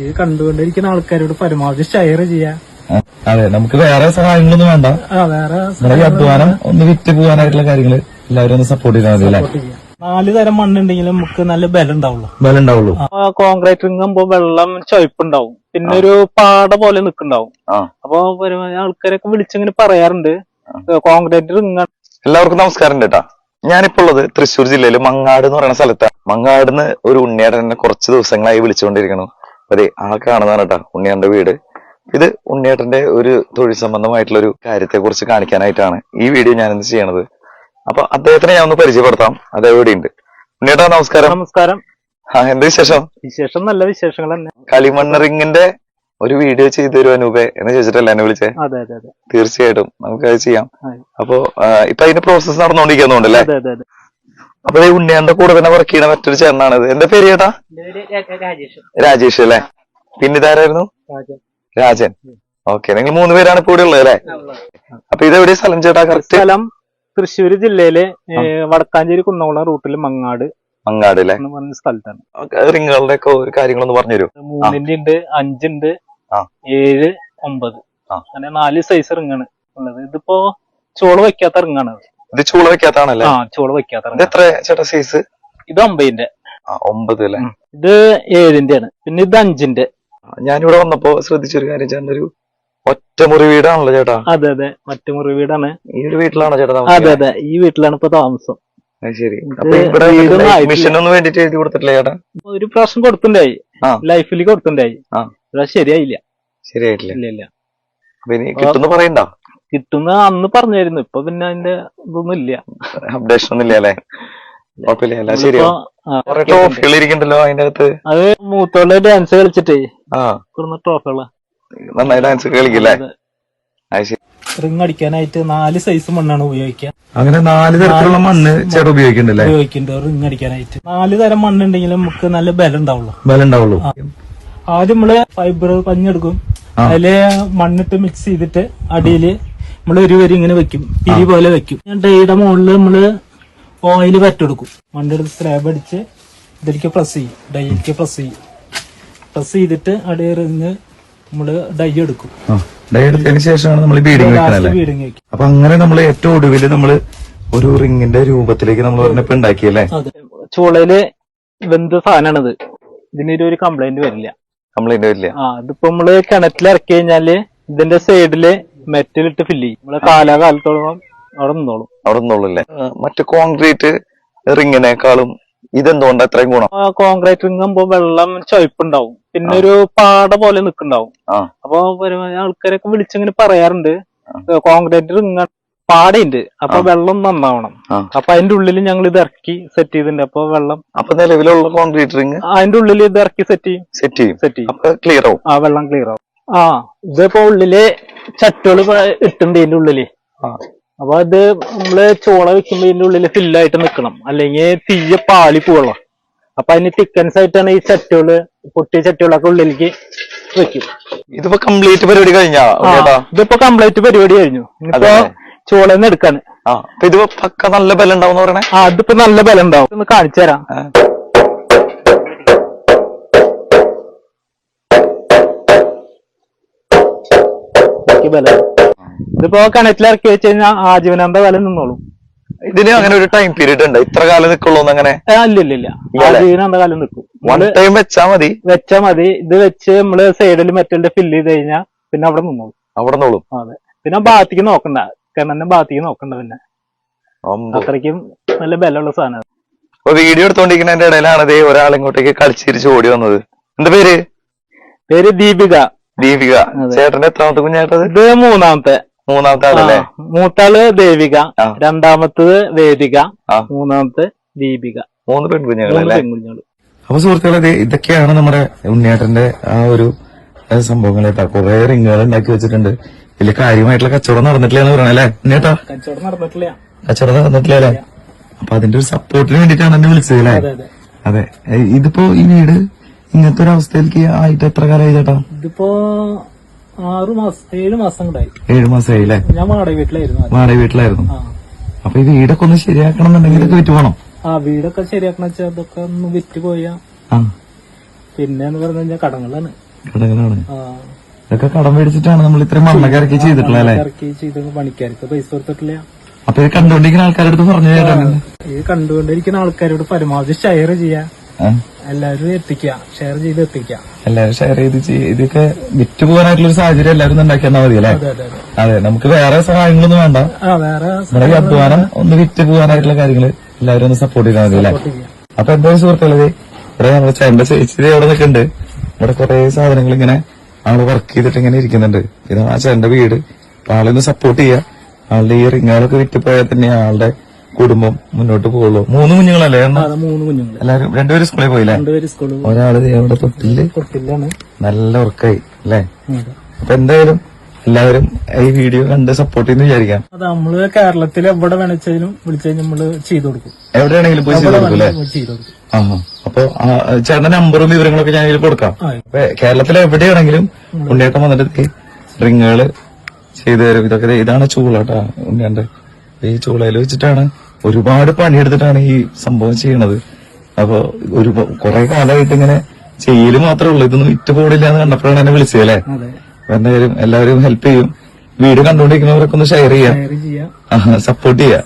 ഇത് കണ്ടുകൊണ്ടിരിക്കുന്ന ആൾക്കാരോട് പരമാവധി ഷെയർ ചെയ്യാം. അതെ, നമുക്ക് വേറെ സഹായങ്ങളൊന്നും വേണ്ട. വേറെ അധ്വാനം ഒന്ന് വിറ്റ് പോകാനായിട്ടുള്ള കാര്യങ്ങള് എല്ലാവരും ഒന്ന് സപ്പോർട്ട് ചെയ്താൽ മതി അല്ലേ. 4 തരം മണ്ണുണ്ടെങ്കിലും നമുക്ക് നല്ല ബലം ബലം ഉണ്ടാവുള്ളൂ. കോൺക്രീറ്റ് റിങ്ങുമ്പോ വെള്ളം ചൊയ്പ്പുണ്ടാവും, പിന്നെ ഒരു പാട പോലെ നിൽക്കുന്നുണ്ടാവും. അപ്പൊ ആൾക്കാരൊക്കെ വിളിച്ചിങ്ങനെ പറയാറുണ്ട് കോൺക്രീറ്റ് റിങ്. എല്ലാവർക്കും നമസ്കാരം കേട്ടാ. ഞാനിപ്പോ ഉള്ളത് തൃശ്ശൂർ ജില്ലയില് മങ്ങാട് എന്ന് പറയുന്ന സ്ഥലത്താണ്. മങ്ങാടിന്ന് ഒരു ഉണ്ണിയേട്ടനെ കുറച്ച് ദിവസങ്ങളായി വിളിച്ചുകൊണ്ടിരിക്കണം. അതെ, ആ കാണുന്നതാണ് കേട്ടാ ഉണ്ണിയേട്ടന്റെ വീട്. ഇത് ഉണ്ണിയേട്ടന്റെ ഒരു തൊഴിൽ സംബന്ധമായിട്ടുള്ള ഒരു കാര്യത്തെ കുറിച്ച് കാണിക്കാനായിട്ടാണ് ഈ വീഡിയോ ഞാനിന്ന് ചെയ്യണത്. അപ്പൊ അദ്ദേഹത്തിനെ ഞാൻ ഒന്ന് പരിചയപ്പെടുത്താം. അദ്ദേഹം ഇവിടെയുണ്ട്. ഉണ്ണിയേട്ടാ നമസ്കാരം. നമസ്കാരം. എന്ത് വിശേഷം? വിശേഷം നല്ല വിശേഷങ്ങൾ തന്നെ. കളിമണ്ണ് റിങ്ങിന്റെ ഒരു വീഡിയോ ചെയ്തു തരുമോ അനൂപേ എന്ന് ചോദിച്ചിട്ടല്ലേ എന്നെ വിളിച്ചേ? അതെ അതെ അതെ, തീർച്ചയായിട്ടും നമുക്ക് അത് ചെയ്യാം. അപ്പൊ ഇപ്പൊ അതിന്റെ പ്രോസസ് നടന്നുകൊണ്ടിരിക്കുന്നുണ്ടല്ലേ? അപ്പൊ ഈ ഉണ്ണിയാന്റെ കൂടെ തന്നെ വർക്ക് ചെയ്യണ മറ്റൊരു ചേട്ടനാണിത്. എന്താ പേര് ചേട്ടാ? രാജേഷ് അല്ലേ? പിന്നെ ഇതാരായിരുന്നു? രാജൻ. ഓക്കെ, നിങ്ങൾ 3 പേരാണ് കൂടെ ഉള്ളത് അല്ലേ? അപ്പൊ ഇതെവിടെ സ്ഥലം ചേട്ടാ? കറക്റ്റ് സ്ഥലം തൃശ്ശൂർ ജില്ലയിലെ വടക്കാഞ്ചേരി കുന്നംകുളം റൂട്ടിൽ മങ്ങാട് അല്ലേ സ്ഥലത്താണ്. റിങ്ങുകളുടെ ഒക്കെ കാര്യങ്ങളൊന്ന് പറഞ്ഞുതരൂ. 3 ഉണ്ട്, 5 ഉണ്ട്, 7, 9 അങ്ങനെ 4 സൈസ് റിങ്ങാണ് ഉള്ളത്. ഇതിപ്പോ ചോള വെക്കാത്ത റിങ്ങാണ്. ഇത് ചൂള വെക്കാത്താണല്ലേ? ചോള വെക്കാത്ത. എത്ര ചേട്ടാ സൈസ്? ഇത് 9ന്റെ. 9 അല്ലേ? ഇത് 7ന്റെ ആണ്. പിന്നെ ഇത് 5ന്റെ. ഞാനിവിടെ വന്നപ്പോ ശ്രദ്ധിച്ചൊരു കാര്യം, ചേട്ടൻ ഒരു ഒറ്റമുറി വീടാണല്ലോ ചേട്ടാ? അതെ അതെ, ഒറ്റമുറി വീടാണ്. ഈ ഒരു വീട്ടിലാണോ ചേട്ടാ? അതെ അതെ, ഈ വീട്ടിലാണ് ഇപ്പൊ താമസം. ശരി. മിഷനൊന്നും വേണ്ടിട്ട് എഴുതി കൊടുത്തിട്ടില്ല ചേട്ടാ? ഒരു പ്രാവശ്യം കൊടുത്തിണ്ടായി, ലൈഫിൽ കൊടുത്തിണ്ടായി. ശരിയായില്ല. ശരിയായിട്ടില്ല? ഇല്ല ഇല്ല. കിട്ടുന്ന പറയണ്ട? കിട്ടുന്ന അന്ന് പറഞ്ഞായിരുന്നു. ഇപ്പൊ പിന്നെ അതിന്റെ ഇതൊന്നും ഇല്ല, അപ്ഡേഷൻ ഒന്നും ഇല്ല അല്ലേ? കുഴപ്പമില്ല, ശരിയാ. ട്രോഫികൾ ഇരിക്കണ്ടല്ലോ അതിന്റെ അകത്ത്. അത് മൂത്തോളെ ഡാൻസ് കളിച്ചിട്ടേ ട്രോഫികളാ. നന്നായി ഡാൻസ് കളിക്കില്ലേ? റിങ് അടിക്കാനായിട്ട് 4 സൈസ് മണ്ണാണ് ഉപയോഗിക്കുക. അങ്ങനെ 4 തരത്തിലുള്ള മണ്ണ് ചേട്ടൻ ഉപയോഗിക്കുന്നുണ്ട്. റിങ് അടിക്കാനായിട്ട് 4 തരം മണ്ണുണ്ടെങ്കിലും നമുക്ക് നല്ല ബലം ഉണ്ടാവുള്ളൂ. ആദ്യം നമ്മള് ഫൈബർ പഞ്ഞെടുക്കും, അതില് മണ്ണിട്ട് മിക്സ് ചെയ്തിട്ട് അടിയില് നമ്മള് ഒരു വരി ഇങ്ങനെ വെക്കും, പിരി പോലെ വെക്കും. ഡൈയുടെ മുകളില് നമ്മള് ഓയിൽ പറ്റെടുക്കും. മണ്ണെടുത്ത് സ്ലാബ് അടിച്ച് ഇതിലേക്ക് പ്രസ് ചെയ്യും, ഡൈക്ക് പ്രസ് ചെയ്തിട്ട് അടി റിങ് നമ്മള് ഡൈ എടുക്കും. ഡൈ എടുത്തതിന് ശേഷമാണ് നമ്മൾ ബീഡിങ് വെക്കുന്നത്. അപ്പൊ അങ്ങനെ നമ്മൾ ഏറ്റവും ഒടുവില് നമ്മള് ഒരു റിങ്ങിന്റെ രൂപത്തിലേക്ക് നമ്മൾ പറഞ്ഞപ്പോ ഉണ്ടാക്കിയല്ലേ? ചൂളയില് വെന്ത സാധനമാണിത്. ഇതിനൊരു കംപ്ലൈന്റ് വരില്ല. ഇതിപ്പോ നമ്മള് കിണറ്റിൽ ഇറക്കി കഴിഞ്ഞാല് ഇതിന്റെ സൈഡില് മെറ്റലിട്ട് ഫില്ല് ചെയ്യും. നമ്മള് കാലാകാലത്തോളം അവിടെ നിന്നോളും അല്ലേ? മറ്റു കോൺക്രീറ്റ് റിങ്ങിനേക്കാളും ഇതെന്തുകൊണ്ട് അത്രയും ഗുണം? കോൺക്രീറ്റ് റിങ് ആകുമ്പോ വെള്ളം ചൊയ്പ്പുണ്ടാവും, പിന്നെ ഒരു പാട പോലെ നിൽക്കുന്നുണ്ടാവും. അപ്പൊ ആൾക്കാരൊക്കെ വിളിച്ചിങ്ങനെ പറയാറുണ്ട് കോൺക്രീറ്റ് റിങ് പാടയുണ്ട്, അപ്പൊ വെള്ളം നന്നാവണം. അപ്പൊ അതിന്റെ ഉള്ളിൽ ഞങ്ങൾ ഇത് ഇറക്കി സെറ്റ് ചെയ്തിട്ടുണ്ട്. അപ്പൊ വെള്ളം നിലവിലുള്ള കോൺക്രീറ്റ് റിങ് അതിന്റെ ഉള്ളിൽ ഇത് ഇറക്കി സെറ്റ് ചെയ്യും. ക്ലിയർ ആവും. വെള്ളം ക്ലിയർ ആവും. ഇതിപ്പോ ഉള്ളില് ചട്ടുകള് ഇട്ടുണ്ട് ഇതിന്റെ ഉള്ളില്. അപ്പൊ ഇത് നമ്മള് ചോള വെക്കുമ്പോ ഇതിന്റെ ഉള്ളില് ഫില്ലായിട്ട് നിക്കണം, അല്ലെങ്കിൽ തീയ പാളി പോവുള്ള. അപ്പൊ അതിന് തിക്കൻസ് ആയിട്ടാണ് ഈ ചട്ടുകള്, പൊട്ടിയ ചട്ടുകളൊക്കെ ഉള്ളിലേക്ക് വെക്കും. ഇതിപ്പോ കംപ്ലീറ്റ് പരിപാടി കഴിഞ്ഞാ? ഇതിപ്പോ കംപ്ലീറ്റ് പരിപാടി കഴിഞ്ഞു. ഇനിയിപ്പോ ചോളന്ന് എടുക്കാണ്. ഇത് പക്ക നല്ല ബലം ഉണ്ടാവും പറയണേ? ഇതിപ്പോ നല്ല ബലം ഉണ്ടാവും. ഒന്ന് കാണിച്ചു തരാം. ബലം ഇതിപ്പോ കിണറ്റിലിറക്കി വെച്ച് കഴിഞ്ഞാൽ ആജീവനാന്ത ബലം നിന്നോളും. ഇതിന് അങ്ങനെ ഒരു ടൈം പീരീഡ് ഉണ്ട്, ഇത്ര കാലം നിക്കുള്ളൂ അങ്ങനെ? ഇല്ല, ആജീവനാന്ത കാലം നിൽക്കും. വെച്ചാ മതി. ഇത് വെച്ച് നമ്മള് സൈഡിൽ മെറ്റലിന്റെ ഫില്ല് ചെയ്ത് കഴിഞ്ഞാൽ പിന്നെ അവിടെ നിന്നോളും. അതെ, പിന്നെ ഭാഗത്തേക്ക് നോക്കണ്ട, കിണറിന്റെ ഭാഗത്തേക്ക് നോക്കണ്ട. പിന്നെ അത്രയ്ക്കും നല്ല ബലമുള്ള സാധനം. വീഡിയോ എടുത്തോണ്ടിരിക്കുന്നതിന്റെ ഇടയിലാണ് ഒരാൾ ഇങ്ങോട്ടേക്ക് കളിച്ചിരിച്ച് ഓടി വന്നത്. എന്താ പേര്? ദീപിക. ചേട്ടന്റെ എത്രാമത്തെ കുഞ്ഞേട്ടത്? ഇത് മൂന്നാമത്തെ ആളല്ലേ? മൂത്താള് ദേവിക, രണ്ടാമത്തത് വേദിക, മൂന്നാമത്തെ ദീപിക. 3 പെൺകുഞ്ഞുങ്ങളല്ലേ? അപ്പൊ സുഹൃത്തുക്കളെ, ഇതൊക്കെയാണ് നമ്മുടെ ഉണ്ണിയേട്ടന്റെ ആ ഒരു സംഭവങ്ങളേട്ടാ. കുറെ റിങ്ങുകൾ ഉണ്ടാക്കി വെച്ചിട്ടുണ്ട്. വലിയ കാര്യമായിട്ടുള്ള കച്ചവടം നടന്നിട്ടില്ല എന്ന് പറയണല്ലേ ഉണ്ണിയേട്ടാ? കച്ചവടം നടന്നിട്ടില്ല അല്ലേ? അപ്പൊ അതിന്റെ ഒരു സപ്പോർട്ടിന് വേണ്ടിട്ടാണ് എന്നെ വിളിച്ചത് അല്ലേ? അതെ. ഇതിപ്പോ ഈ വീട് ഇങ്ങനത്തെ ഒരു അവസ്ഥയിലേക്ക് ആയിട്ട് എത്ര കാലമായി ചേട്ടാ? ഇതിപ്പോ 7 മാസം കൂടായി. 7 മാസമായി അല്ലേ? ഞാൻ വാടക വീട്ടിലായിരുന്നു. അപ്പൊ ഈ വീടൊക്കെ ഒന്ന് ശരിയാക്കണം എന്നുണ്ടെങ്കിൽ ഇതൊക്കെ വിറ്റ് പോകണം. വീടൊക്കെ ശരിയാക്കണം വെച്ചാൽ അതൊക്കെ ഒന്ന് വിറ്റ് പോയാ പിന്നെ എന്ന് പറഞ്ഞു കഴിഞ്ഞാൽ കടങ്ങളാണ്. കടകളാണ്. ആ, ഇതൊക്കെ കടം മേടിച്ചിട്ടാണ് നമ്മൾ ഇത്രയും മണ്ണൊക്കെ ഇറക്കി ചെയ്തിട്ടുള്ളത് അല്ലെ? ഇറക്കി ചെയ്ത് പണിക്കാർക്ക് പൈസ കൊടുത്തിട്ടില്ല. അപ്പൊ ഇത് കണ്ടുകൊണ്ടിരിക്കുന്ന ആൾക്കാരുടെ അടുത്ത് പറഞ്ഞു കേട്ടോ. ഇത് കണ്ടുകൊണ്ടിരിക്കുന്ന ആൾക്കാരോട് പരമാവധി ഷെയർ ചെയ്യാ, എല്ലാവരും എത്തിക്കുക, ഷെയർ ചെയ്ത് എത്തിക്കുക. എല്ലാവരും ഷെയർ ചെയ്ത് ഇതൊക്കെ വിറ്റ് പോകാനായിട്ടുള്ള ഒരു സാഹചര്യം എല്ലാവരും ഉണ്ടാക്കിയാൽ മതി അല്ലെ? അതെ അതെ അതെ. അതെ, നമുക്ക് വേറെ സഹായങ്ങളൊന്നും വേണ്ട. വേറെ നമ്മുടെ ഈ അധ്വാനം ഒന്ന് വിറ്റ് പോകാനായിട്ടുള്ള കാര്യങ്ങള് എല്ലാവരും ഒന്ന് സപ്പോർട്ട് ചെയ്താൽ മതി അല്ലെ? അപ്പൊ എന്താ സുഹൃത്തുക്കളത്, ഇവിടെ നമ്മുടെ ചേട്ടന്റെ ചേച്ചി അവിടെ നിൽക്കുന്നുണ്ട്. ഇവിടെ കുറെ സാധനങ്ങൾ ഇങ്ങനെ ആള് വർക്ക് ചെയ്തിട്ട് ഇങ്ങനെ ഇരിക്കുന്നുണ്ട്. ഇതാണ് ആ ചേട്ടന്റെ വീട്. അപ്പൊ ആളൊന്ന് സപ്പോർട്ട് ചെയ്യുക. ആളുടെ ഈ റിങ്ങുകളൊക്കെ വിറ്റ് പോയാൽ തന്നെ ആളുടെ കുടുംബം മുന്നോട്ട് പോകുള്ളൂ. 3 കുഞ്ഞുങ്ങളല്ലേ? 3 കുഞ്ഞുങ്ങൾ. എല്ലാരും 2 പേര് സ്കൂളിൽ പോയില്ലേ? 2 പേര് സ്കൂളിൽ. ഒരാള് അവിടെ തൊട്ടിലാണ് നല്ല ഉറക്കായി അല്ലേ? അപ്പൊ എന്തായാലും എല്ലാവരും ഈ വീഡിയോ കണ്ട് സപ്പോർട്ട് ചെയ്യുന്ന വിചാരിക്കാം. അത് നമ്മള് കേരളത്തിൽ എവിടെ വേണിച്ചാലും വിളിച്ചു നമ്മള് ചെയ്തു കൊടുക്കും. എവിടെയാണെങ്കിലും പോയി ചെയ്ത് കൊടുക്കും അല്ലേ? ചെയ്തു കൊടുക്കും. അപ്പൊ ചേട്ടന്റെ നമ്പറും വിവരങ്ങളൊക്കെ ഞാൻ ഇതിൽ കൊടുക്കാം. അപ്പൊ കേരളത്തിലെ എവിടെയാണെങ്കിലും ഉണ്ണിയേട്ടൻ വന്നിട്ട് റിങ്ങുകള് ചെയ്തു തരും. ഇതൊക്കെ ഇതാണ് ചൂളാട്ടാ ഉണ്ണിയാണ്ട്. ഈ ചൂളയിൽ വെച്ചിട്ടാണ് ഒരുപാട് പണിയെടുത്തിട്ടാണ് ഈ സംഭവം ചെയ്യണത്. അപ്പൊ കുറെ കാലമായിട്ട് ഇങ്ങനെ ചെയ്യല് മാത്രമേ ഉള്ളൂ. ഇതൊന്നും വിറ്റ് പോടില്ല എന്ന് കണ്ടപ്പോഴാണ് എന്നെ വിളിച്ചത് അല്ലേ? എന്തായാലും എല്ലാവരും ഹെൽപ്പ് ചെയ്യും. വീഡിയോ കണ്ടുകൊണ്ടിരിക്കുന്നവരൊക്കെ ഒന്ന് ഷെയർ ചെയ്യാം, സപ്പോർട്ട് ചെയ്യാം.